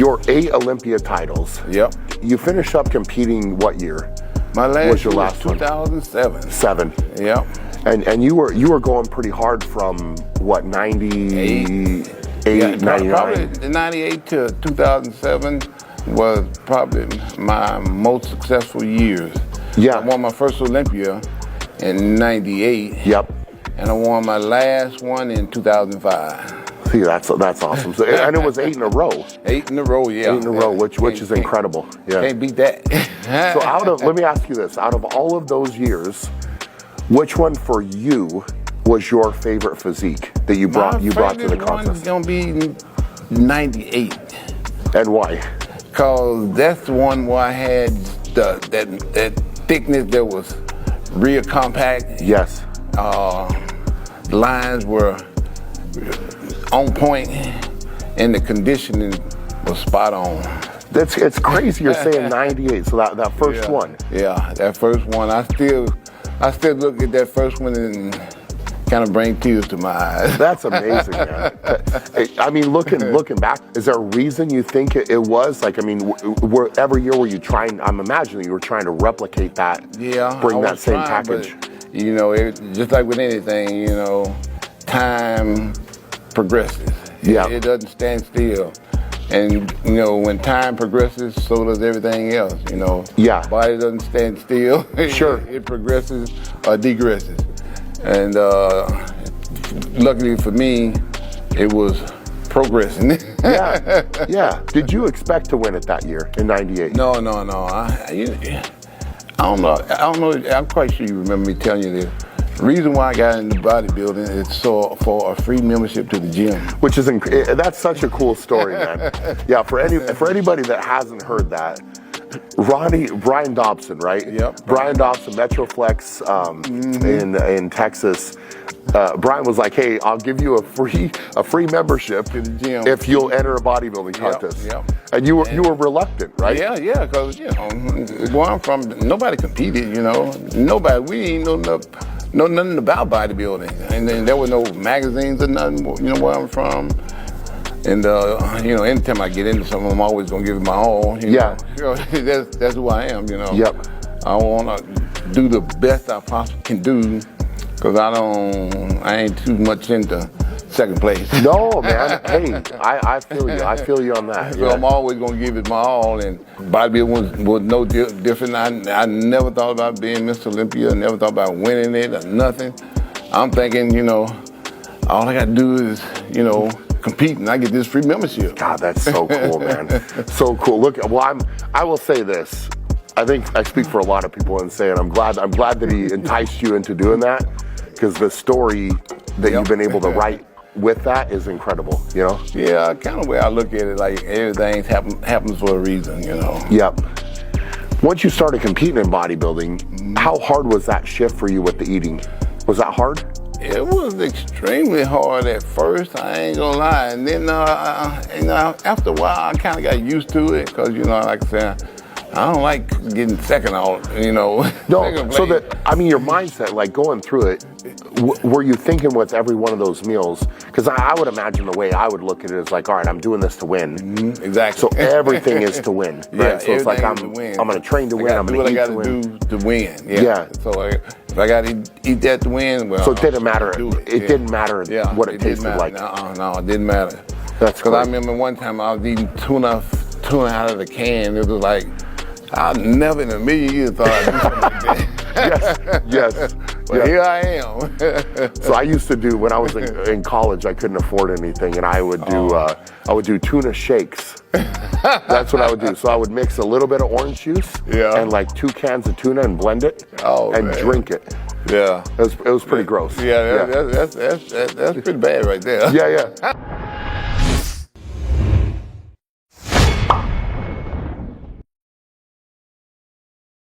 your 8 Olympia titles. Yep. You finished up competing what year? My last was your year last was 2007. One? 7. Yep. And you were going pretty hard from what, 98, Yeah, 99? probably 98 to 2007 was probably my most successful years. Yeah. I won my first Olympia in 98. Yep. And I won my last one in 2005. See, that's awesome. So, and it was 8 in a row. 8 in a row, yeah. 8 in a row, which is incredible. Yeah. Can't beat that. So let me ask you this, out of all of those years, which one for you was your favorite physique that you brought to the My contest? favorite one is gonna be 98. And why? Cause that's the one where I had that thickness that was real compact. Yes. The lines were on point and the conditioning was spot on. It's crazy you're saying 98, so that first one. Yeah, that first one, I still look at that first one and kind of bring tears to my eyes. That's amazing, man. I mean, looking back, is there a reason you think it was? Like, I mean, every year were you trying, I'm imagining you were trying to replicate that, bring that same package. But, you know, just like with anything, you know, time progresses. Yeah. It doesn't stand still. And, you know, when time progresses, so does everything else, you know. Yeah. Body doesn't stand still. Sure. It progresses or degresses. And luckily for me, it was progressing. Yeah, yeah. Did you expect to win it that year in 98? No. I don't know. I'm quite sure you remember me telling you this. The reason why I got into bodybuilding is for a free membership to the gym. Which is that's such a cool story, man. Yeah, for anybody that hasn't heard that, Brian Dobson, right? Yep. Brian Dobson, Metroflex in Texas. Brian was like, "Hey, I'll give you a free membership to the gym if you'll enter a bodybuilding contest." Yep. And you were reluctant, right? Yeah, because you know where I'm from, nobody competed. You know, nobody. We ain't know nothing about bodybuilding, and then there were no magazines or nothing. You know where I'm from. And you know, anytime I get into something, I'm always gonna give it my all. You know? That's who I am. You know. Yep. I wanna do the best I possibly can do, cause I ain't too much into second place. No, man. Hey, I feel you. I feel you on that. So I'm always gonna give it my all, and bodybuilding was no different. I never thought about being Mr. Olympia. Never thought about winning it or nothing. I'm thinking, you know, all I gotta do is, you know, compete, and I get this free membership. God, that's so cool, man. So cool. Look, well, I will say this. I think I speak for a lot of people in saying I'm glad that he enticed you into doing that, because the story that you've been able to write with that is incredible, you know? Yeah, kind of way I look at it, like everything happens for a reason, you know? Yep. Once you started competing in bodybuilding, how hard was that shift for you with the eating? Was that hard? It was extremely hard at first, I ain't gonna lie. And then after a while, I kind of got used to it, because, you know, like I said, I don't like getting second out, you know. No, so that, I mean, your mindset, like going through it, were you thinking with every one of those meals? Because I would imagine the way I would look at it is like, all right, I'm doing this to win. Mm-hmm, exactly. So everything is to win, right? Yeah, so it's like I'm to win. going to train to win. I'm going to eat to win. Do what I got to do to win. Yeah. So if I got to eat that to win, well, so it didn't matter. It didn't matter what it tasted like. No, it didn't matter. That's because I remember one time I was eating tuna out of the can. It was like, I never in a million years thought I'd do something like that. Yes. But here I am. So I used to do, when I was in college, I couldn't afford anything, and I would do tuna shakes. That's what I would do. So I would mix a little bit of orange juice and like 2 cans of tuna and blend it and drink it. Yeah. It was pretty gross. Yeah, that's pretty bad right there. Yeah.